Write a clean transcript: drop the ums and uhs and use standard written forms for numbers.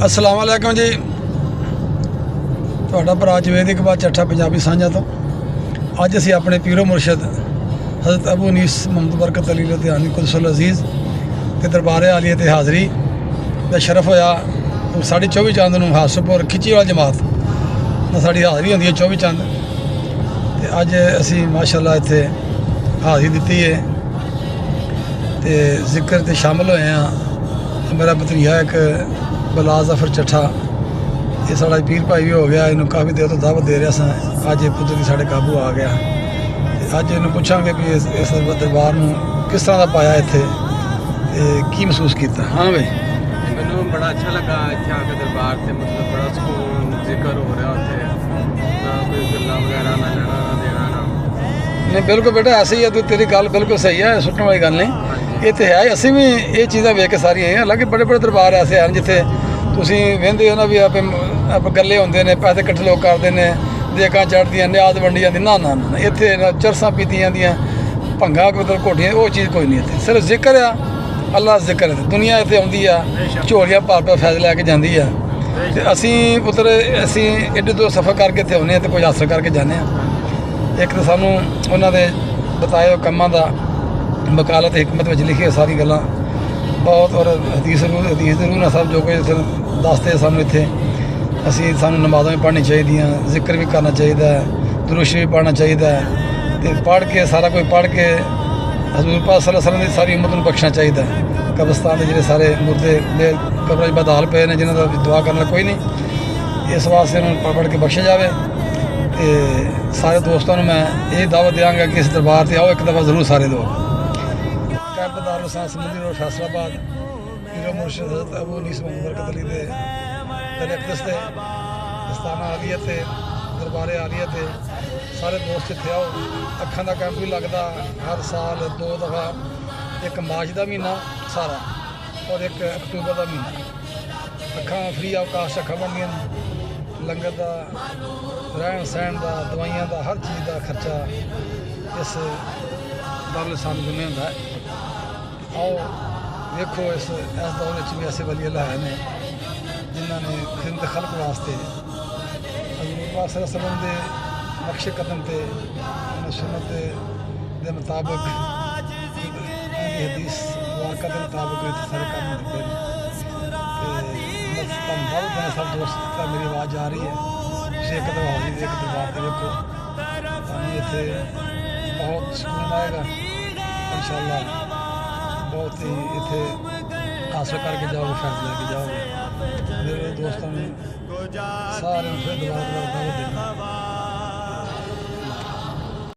अस्सलाम वालेकुम जी। ਤੁਹਾਡਾ ਭਰਾ ਜਵੇਦ ਇਕਬਾਲ ਚੱਠਾ ਪੰਜਾਬੀ ਸਾਂਝਾ ਤੋਂ ਅੱਜ ਅਸੀਂ ਆਪਣੇ ਪੀਰੋ ਮੁਰਸ਼ਦ ਹਜ਼ਰਤ ਅਬੂ ਨੀਸ ਮੁਹੰਮਦ ਬਰਕਤ ਅਲੀ ਲੁਧਿਆਣੀ ਕੁਦਸੁਲ ਅਜ਼ੀਜ਼ ਤੇ ਦਰਬਾਰੇ ਆਲੀਏ ਤੇ ਹਾਜ਼ਰੀ ਦਾ ਸ਼ਰਫ ਹੋਇਆ। 24 ਚੰਦ ਨੂੰ ਹਾਸਪੁਰ ਖਿੱਚੀ ਵਾਲਾ ਜਮਾਤ ਨਾਲ ਸਾਡੀ ਹਾਜ਼ਰੀ ਹੁੰਦੀ ਹੈ 24 ਚੰਦ ਤੇ ਅੱਜ ਅਸੀਂ ਮਾਸ਼ਾਅੱਲਾ ਇੱਥੇ ਹਾਜ਼ਰੀ ਦਿੱਤੀ ਹੈ ਤੇ ਜ਼ਿਕਰ ਤੇ ਸ਼ਾਮਲ ਹੋਏ ਹਾਂ। ਮੇਰਾ ਭਤੀਜਾ ਇੱਕ ਬਲਾ ਜ਼ਫਰ ਚੱਠਾ ये साड़ा पीर भाई भी हो गया, इन्हों काफ़ी देर तो दावत दे रहा सा। अज कुदरती साढ़े काबू आ गया। अज इन्हों पूछांगे भी इस दरबार में किस तरह का पाया इत्थे की महसूस किया। हाँ भाई मैनू बड़ा अच्छा लगा इत्थे आके दरबार से, मतलब बड़ा सुकून जिक्र हो रहा उत्थे, ना कोई गल्लां वगैरह ना लेना ना देना ना। नहीं बिल्कुल बेटा ऐसे ही है, तू तेरी गल बिल्कुल सही है, सुटने वाली गल नहीं। ये तो है असी भी ये चीज़ां वेख के सारियां हैं। हालांकि बड़े बड़े दरबार ऐसे हैं जिथे ਤੁਸੀਂ ਵਹਿੰਦੇ ਹੋ ਨਾ ਵੀ ਆਪੇ ਗੱਲੇ ਹੁੰਦੇ ਨੇ, ਪੈਸੇ ਇਕੱਠੇ ਲੋਕ ਕਰਦੇ ਨੇ, ਦੇਕਾਂ ਚੜ੍ਹਦੀਆਂ, ਨਿਆਜ਼ ਵੰਡੀ ਜਾਂਦੀ। ਨਾ ਨਾ ਨਾ ਇੱਥੇ ਨਾ ਚਰਸਾਂ ਪੀਤੀਆਂ ਜਾਂਦੀਆਂ, ਭੰਗਾਂ ਮਤਲਬ ਘੋਟੀਆਂ, ਉਹ ਚੀਜ਼ ਕੋਈ ਨਹੀਂ ਇੱਥੇ। ਸਿਰਫ ਜ਼ਿਕਰ ਆ, ਅੱਲਾ ਦਾ ਜ਼ਿਕਰ ਹੈ। ਦੁਨੀਆ ਇੱਥੇ ਆਉਂਦੀ ਆ, ਝੋਲੀਆਂ ਭਰ ਭਰ ਫੈਜ਼ ਲੈ ਕੇ ਜਾਂਦੀ ਆ ਤੇ ਅਸੀਂ ਪੁੱਤਰ ਅਸੀਂ ਐਡੇ ਤੋਂ ਸਫ਼ਰ ਕਰਕੇ ਇੱਥੇ ਆਉਂਦੇ ਹਾਂ ਤੇ ਕੁਝ ਹਾਸਲ ਕਰਕੇ ਜਾਂਦੇ ਹਾਂ। ਇੱਕ ਤਾਂ ਸਾਨੂੰ ਉਹਨਾਂ ਦੇ ਬਤਾਏ ਹੋਏ ਕੰਮਾਂ ਦਾ ਵਕਾਲਤ ਹਕਮਤ ਵਿੱਚ ਲਿਖੀ ਸਾਰੀ ਗੱਲਾਂ ਬਹੁਤ, ਔਰ ਹਦੀਸ ਦੇ ਰੂਹ ਨਾਲ ਸਭ ਜੋ ਕੁਝ ਇੱਥੇ ਦੱਸਦੇ ਸਾਨੂੰ। ਇੱਥੇ ਅਸੀਂ ਸਾਨੂੰ ਨਮਾਜ਼ਾਂ ਵੀ ਪੜ੍ਹਨੀ ਚਾਹੀਦੀਆਂ, ਜ਼ਿਕਰ ਵੀ ਕਰਨਾ ਚਾਹੀਦਾ ਹੈ, ਦੁਰੂਦ ਸ਼ਰੀਫ ਵੀ ਪੜ੍ਹਨਾ ਚਾਹੀਦਾ ਹੈ ਤੇ ਪੜ੍ਹ ਕੇ ਸਾਰਾ ਕੁਝ ਪੜ੍ਹ ਕੇ ਹਜ਼ੂਰ ਪਾਕ ਸੱਲੱਲਾਹੁ ਅਲੈਹਿ ਵਸੱਲਮ ਦੀ ਸਾਰੀ ਉਮਤ ਨੂੰ ਬਖਸ਼ਣਾ ਚਾਹੀਦਾ ਹੈ। ਕਬਰਸਤਾਨ ਦੇ ਜਿਹੜੇ ਸਾਰੇ ਮੁਰਦੇ ਕਬਰਾਂ 'ਚ ਬਦਹਾਲ ਪਏ ਨੇ, ਜਿਨ੍ਹਾਂ ਦਾ ਦੁਆ ਕਰਨ ਵਾਲਾ ਕੋਈ ਨਹੀਂ, ਇਸ ਵਾਸਤੇ ਉਹਨਾਂ ਨੂੰ ਪੜ੍ਹ ਕੇ ਬਖਸ਼ਿਆ ਜਾਵੇ। ਤੇ ਸਾਰੇ ਦੋਸਤਾਂ ਨੂੰ ਮੈਂ ਇਹ ਦਾਵਤ ਦਿਆਂਗਾ ਕਿ ਇਸ ਦਰਬਾਰ 'ਤੇ ਆਓ ਇੱਕ ਦਫਾ ਜ਼ਰੂਰ ਸਾਰੇ ਲੋਕ। कैबदार समंदरी रोड फैसलाबाद पीरो मुर्शद हज़रत अबू नीस मुहम्मद बरकत अली दे तलक्कस ते दस्ताना आलिया ते दरबारे आलिया ते सारे दोस्त इत्थे आओ। अखां दा कैंप भी लगदा हर साल 2 दफ़ा, एक मार्च का महीना सारा और एक अक्तूबर का महीना। अखां फ्री ऑफ कास्ट अखां बनदियां, लंगर का, रहन सहन का, दवाइयां का, हर चीज़ का खर्चा इस दारुल इस्लाम जुम्मे हुंदा है। आओ देखो इस दौर में भी ऐसे वली अल्लाह ने जिन्होंने खिदमत खल्क वास्ते हज़ूर पाक सल्लल्लाहु अलैहि वसल्लम के नक्शे कदम से सुन्नत के मुताबिक हदीस वारका के मुताबिक सारे काम होते हैं। सब दोस्त मेरी आवाज़ आ रही है, तुम एक दफा हाजिर एक दरबार से देखो, इतने बहुत सुकून आएगा इंशाअल्लाह। बहुत ही इतने हासिल करके जाओगे, फैसला लेके जाओगे। मेरे दोस्तों ने सारे फिर दोबारा